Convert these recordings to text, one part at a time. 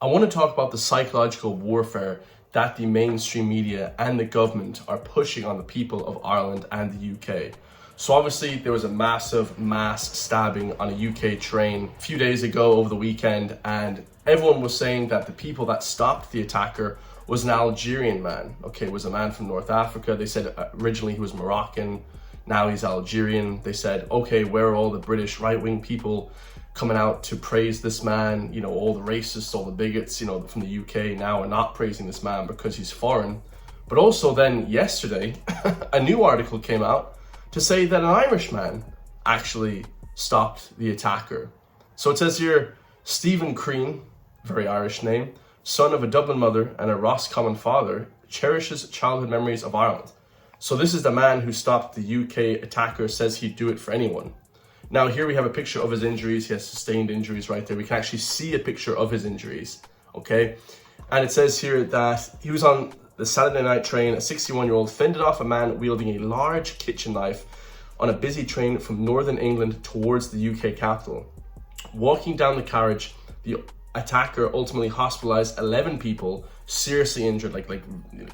I want to talk about the psychological warfare that the mainstream media and the government are pushing on the people of Ireland and the UK. So obviously there was a massive mass stabbing on a UK train a few days ago over the weekend, and everyone was saying that the people that stopped the attacker was an Algerian man. Okay, it was a man from North Africa. They said originally he was Moroccan, now he's Algerian. They said, okay, where are all the British right-wing people coming out to praise this man? You know, all the racists, all the bigots, you know, from the UK now are not praising this man because he's foreign. But also then yesterday, a new article came out to say that an Irish man actually stopped the attacker. So it says here, Stephen Crean, very Irish name, son of a Dublin mother and a Roscommon father, cherishes childhood memories of Ireland. So this is the man who stopped the UK attacker, says he'd do it for anyone. Now here we have a picture of his injuries. He has sustained injuries right there. We can actually see a picture of his injuries, okay? And it says here that he was on the Saturday night train. A 61-year-old fended off a man wielding a large kitchen knife on a busy train from northern England towards the UK capital. Walking down the carriage, the attacker ultimately hospitalized 11 people, seriously injured, like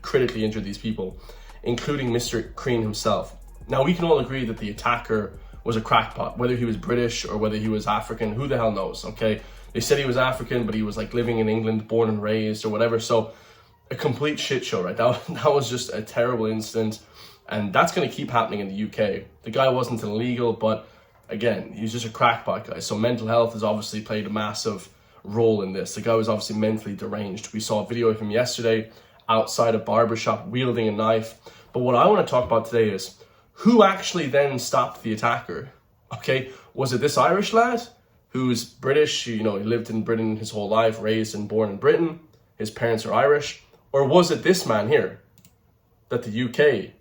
critically injured these people, including Mr. Crean himself. Now we can all agree that the attacker was a crackpot, whether he was British or whether he was African, who the hell knows, okay? They said he was African, but he was like living in England, born and raised or whatever. So a complete shit show, right? That was just a terrible incident, and that's going to keep happening in the UK. The guy wasn't illegal, but again, he's just a crackpot guy. So mental health has obviously played a massive role in this. The guy was obviously mentally deranged. We saw a video of him yesterday outside a barbershop wielding a knife. But what I want to talk about today is who actually then stopped the attacker. Okay, was it this Irish lad who's British? You know, he lived in Britain his whole life, raised and born in Britain. His parents are Irish. Or was it this man here that the UK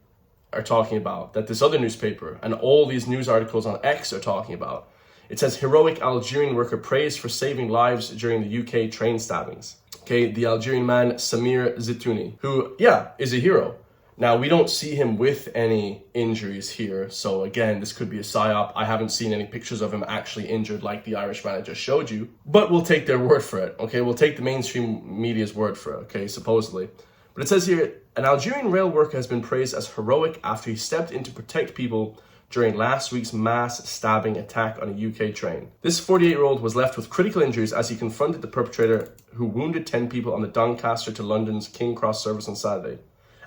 are talking about, that this other newspaper and all these news articles on X are talking about? It says heroic Algerian worker praised for saving lives during the UK train stabbings. Okay, the Algerian man Samir Zitouni, who, yeah, is a hero. Now, we don't see him with any injuries here. So again, this could be a psyop. I haven't seen any pictures of him actually injured like the Irish man I just showed you. But we'll take their word for it, okay? We'll take the mainstream media's word for it, okay, supposedly. But it says here, an Algerian rail worker has been praised as heroic after he stepped in to protect people during last week's mass stabbing attack on a UK train. This 48-year-old was left with critical injuries as he confronted the perpetrator who wounded 10 people on the Doncaster to London's King Cross service on Saturday.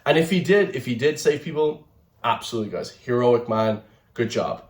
And if he did save people, absolutely, guys, heroic man, good job.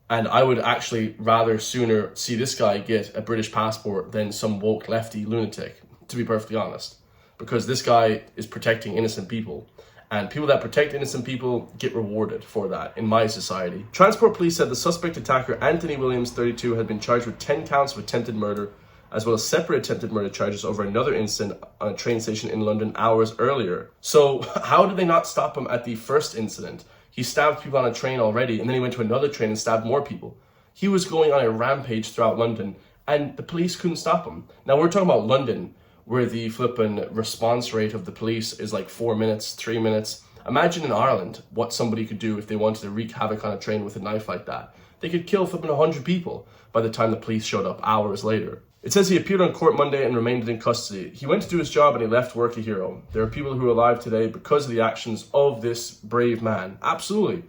And I would actually rather sooner see this guy get a British passport than some woke lefty lunatic, to be perfectly honest. Because this guy is protecting innocent people. And people that protect innocent people get rewarded for that in my society. Transport police said the suspect attacker, Anthony Williams, 32, had been charged with 10 counts of attempted murder, as well as separate attempted murder charges over another incident on a train station in London hours earlier. So how did they not stop him at the first incident? He stabbed people on a train already, and then he went to another train and stabbed more people. He was going on a rampage throughout London, and the police couldn't stop him. Now we're talking about London, where the flipping response rate of the police is like 4 minutes, 3 minutes. Imagine in Ireland what somebody could do if they wanted to wreak havoc on a train with a knife like that. They could kill flipping 100 people by the time the police showed up hours later. It says he appeared on court Monday and remained in custody. He went to do his job and he left work a hero. There are people who are alive today because of the actions of this brave man. Absolutely.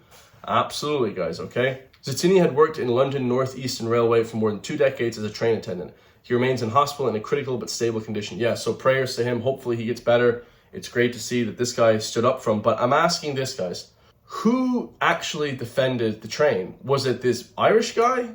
Absolutely, guys, okay? Zitouni had worked in London North Eastern Railway for more than 2 decades as a train attendant. He remains in hospital in a critical but stable condition. Yeah, so prayers to him. Hopefully he gets better. It's great to see that this guy stood up for him. But I'm asking this, guys, who actually defended the train? Was it this Irish guy?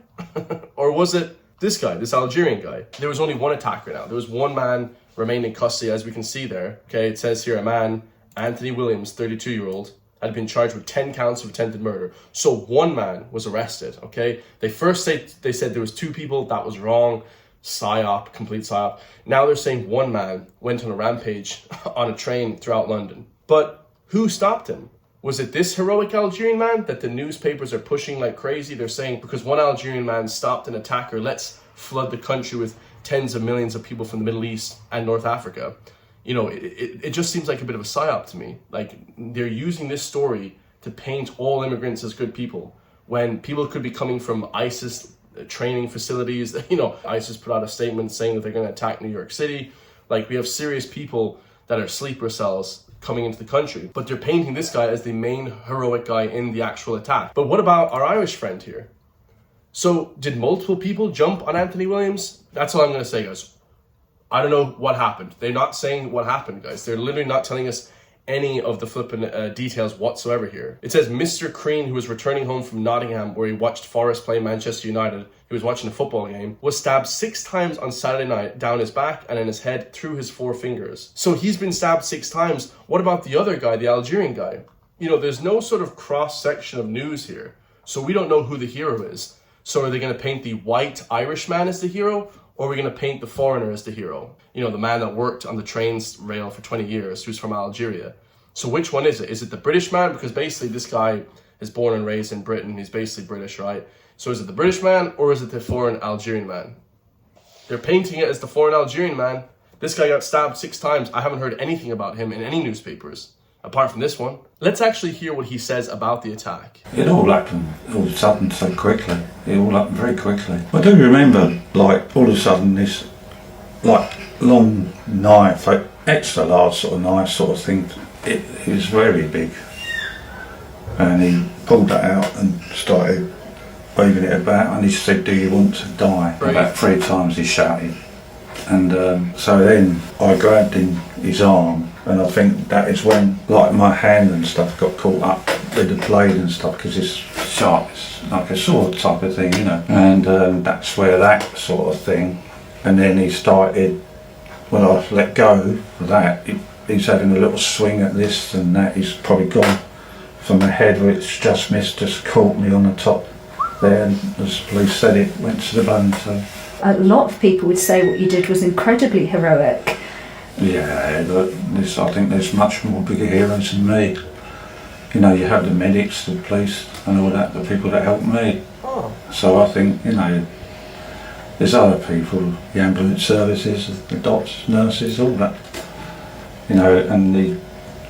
Or was it this guy, this Algerian guy? There was only one attacker now. There was one man remained in custody, as we can see there. Okay, it says here a man, Anthony Williams, 32-year-old, had been charged with 10 counts of attempted murder. So one man was arrested, okay? They said there was 2 people. That was wrong. PSYOP, complete PSYOP. Now they're saying one man went on a rampage on a train throughout London. But who stopped him? Was it this heroic Algerian man that the newspapers are pushing like crazy? They're saying because one Algerian man stopped an attacker, let's flood the country with tens of millions of people from the Middle East and North Africa. You know, it just seems like a bit of a psyop to me. Like they're using this story to paint all immigrants as good people when people could be coming from ISIS training facilities. You know, ISIS put out a statement saying that they're going to attack New York City. Like, we have serious people that are sleeper cells coming into the country, but they're painting this guy as the main heroic guy in the actual attack. But what about our Irish friend here? So did multiple people jump on Anthony Williams? That's all I'm going to say, guys. I don't know what happened. They're not saying what happened, guys. They're literally not telling us any of the flipping details whatsoever here. It says Mr. Crean, who was returning home from Nottingham, where he watched Forest play Manchester United, he was watching a football game, was stabbed 6 times on Saturday night down his back and in his head through his 4 fingers. So he's been stabbed 6 times. What about the other guy, the Algerian guy? You know, there's no sort of cross-section of news here. So we don't know who the hero is. So are they going to paint the white Irishman as the hero? Or are we going to paint the foreigner as the hero? You know, the man that worked on the train rail for 20 years, who's from Algeria. So which one is it? Is it the British man? Because basically this guy is born and raised in Britain. He's basically British, right? So is it the British man or is it the foreign Algerian man? They're painting it as the foreign Algerian man. This guy got stabbed 6 times. I haven't heard anything about him in any newspapers, apart from this one. Let's actually hear what he says about the attack. It all happened all of a sudden so quickly. It all happened very quickly. I do remember, like, all of a sudden this, like, long knife, like, extra large sort of knife sort of thing. It was very big. And he pulled that out and started waving it about and he said, "Do you want to die?" Right. About 3 times he shouted. And so then I grabbed his arm, and I think that is when, like, my hand and stuff got caught up with the blade and stuff, because it's sharp, it's like a sword type of thing, you know. And that's where that sort of thing. And then he started, when I let go of that, he's having a little swing at this and that. He's probably gone from the head, which just missed, just caught me on the top there, and as the police said, it went to the bone. So a lot of people would say what you did was incredibly heroic. yeah, but I think there's much more bigger heroes than me. You know, you have the medics, the police and all that, the people that help me. So I think, you know, there's other people, the ambulance services, the doctors, nurses, all that. You know, and the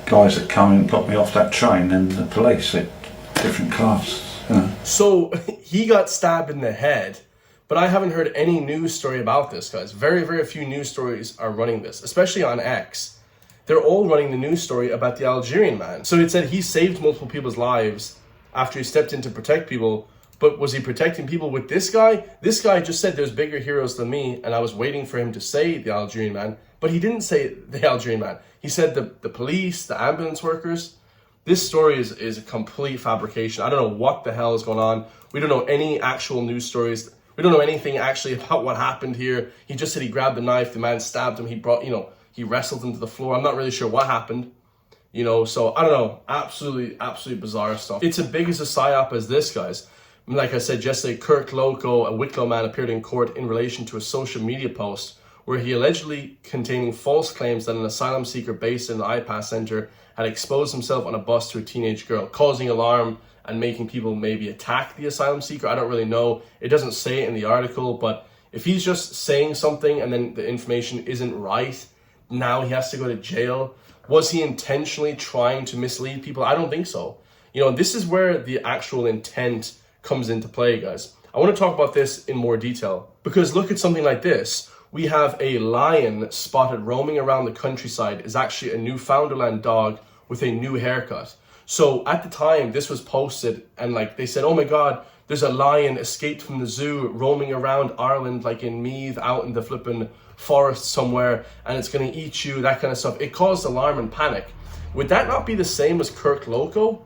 guys that come and got me off that train, and the police at different class. You know. So he got stabbed in the head, but I haven't heard any news story about this, guys. Very, very few news stories are running this, especially on X. They're all running the news story about the Algerian man. So it said he saved multiple people's lives after he stepped in to protect people, but was he protecting people with this guy? This guy just said there's bigger heroes than me, and I was waiting for him to say the Algerian man, but he didn't say the Algerian man. He said the police, the ambulance workers. This story is a complete fabrication. I don't know what the hell is going on. We don't know any actual news stories. We don't know anything actually about what happened here. He just said he grabbed the knife, the man stabbed him, he wrestled him to the floor. I'm not really sure what happened. You know, so I don't know. Absolutely bizarre stuff. It's as big as a psyop as this, guys. Like I said yesterday, Kirk Loco, a Wicklow man, appeared in court in relation to a social media post where he allegedly containing false claims that an asylum seeker based in the IPAS Centre had exposed himself on a bus to a teenage girl, causing alarm and making people maybe attack the asylum seeker. I don't really know. It doesn't say it in the article, but if he's just saying something and then the information isn't right, now he has to go to jail. Was he intentionally trying to mislead people? I don't think so. You know, this is where the actual intent comes into play, guys. I want to talk about this in more detail, because look at something like this. We have a lion spotted roaming around the countryside. Is actually a Newfoundland dog with a new haircut. So at the time this was posted, and like they said, oh my God, there's a lion escaped from the zoo roaming around Ireland, like in Meath, out in the flipping forest somewhere, and it's going to eat you, that kind of stuff. It caused alarm and panic. Would that not be the same as Kirk Loco?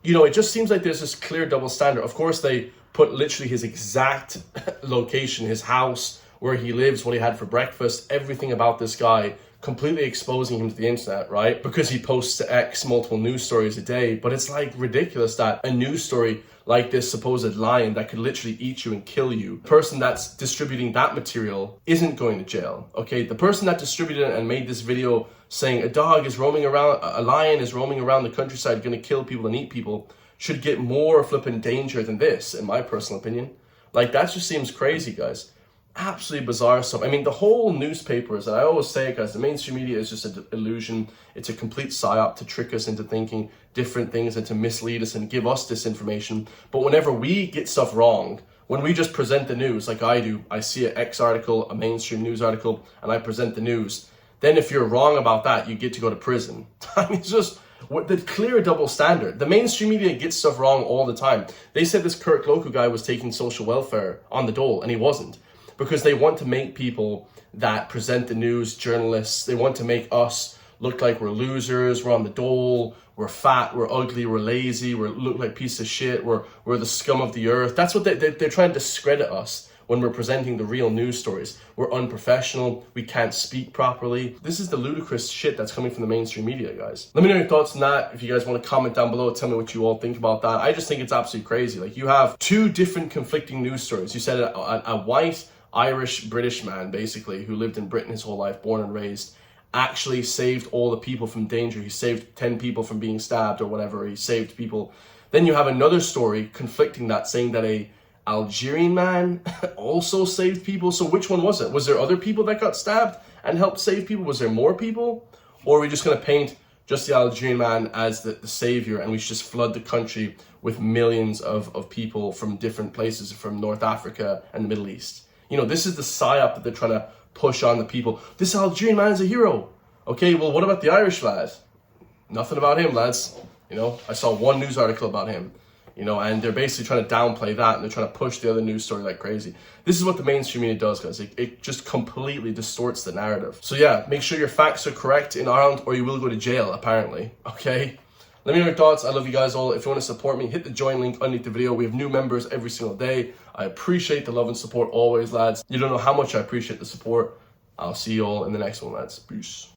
You know, it just seems like there's this clear double standard. Of course, they put literally his exact location, his house, where he lives, what he had for breakfast, everything about this guy, completely exposing him to the internet, right? Because he posts to X multiple news stories a day. But it's like ridiculous that a news story like this supposed lion that could literally eat you and kill you, the person that's distributing that material isn't going to jail, okay? The person that distributed it and made this video saying a lion is roaming around the countryside, gonna kill people and eat people, should get more flipping danger than this, in my personal opinion. Like, that just seems crazy, guys. Absolutely bizarre stuff. I mean, the whole newspapers, and I always say it, guys, the mainstream media is just an illusion. It's a complete psyop to trick us into thinking different things and to mislead us and give us disinformation. But whenever we get stuff wrong, When we just present the news like I do, I see an X article, a mainstream news article, and I present the news. Then if you're wrong about that, you get to go to prison. I mean, it's just the clear double standard. The mainstream media gets stuff wrong all the time. They said this Kirk Locu guy was taking social welfare on the dole, and he wasn't. Because they want to make people that present the news, journalists, they want to make us look like we're losers, we're on the dole, we're fat, we're ugly, we're lazy, we look like pieces of shit, we're the scum of the earth. That's what they're trying to discredit us when we're presenting the real news stories. We're unprofessional, we can't speak properly. This is the ludicrous shit that's coming from the mainstream media, guys. Let me know your thoughts on that. If you guys want to comment down below, tell me what you all think about that. I just think it's absolutely crazy. Like, you have two different conflicting news stories. You said a white, Irish, British man, basically, who lived in Britain his whole life, born and raised, actually saved all the people from danger. He saved 10 people from being stabbed or whatever. He saved people. Then you have another story conflicting that, saying that a Algerian man also saved people. So which one was it? Was there other people that got stabbed and helped save people? Was there more people? Or are we just going to paint just the Algerian man as the savior, and we should just flood the country with millions of people from different places, from North Africa and the Middle East? You know, this is the psyop that they're trying to push on the people. This Algerian man is a hero. Okay, well, what about the Irish lad? Nothing about him, lads. You know, I saw one news article about him. You know, and they're basically trying to downplay that, and they're trying to push the other news story like crazy. This is what the mainstream media does, guys. It just completely distorts the narrative. So yeah, make sure your facts are correct in Ireland, or you will go to jail, apparently. Okay? Let me know your thoughts. I love you guys all. If you want to support me, hit the join link underneath the video. We have new members every single day. I appreciate the love and support always, lads. You don't know how much I appreciate the support. I'll see you all in the next one, lads. Peace.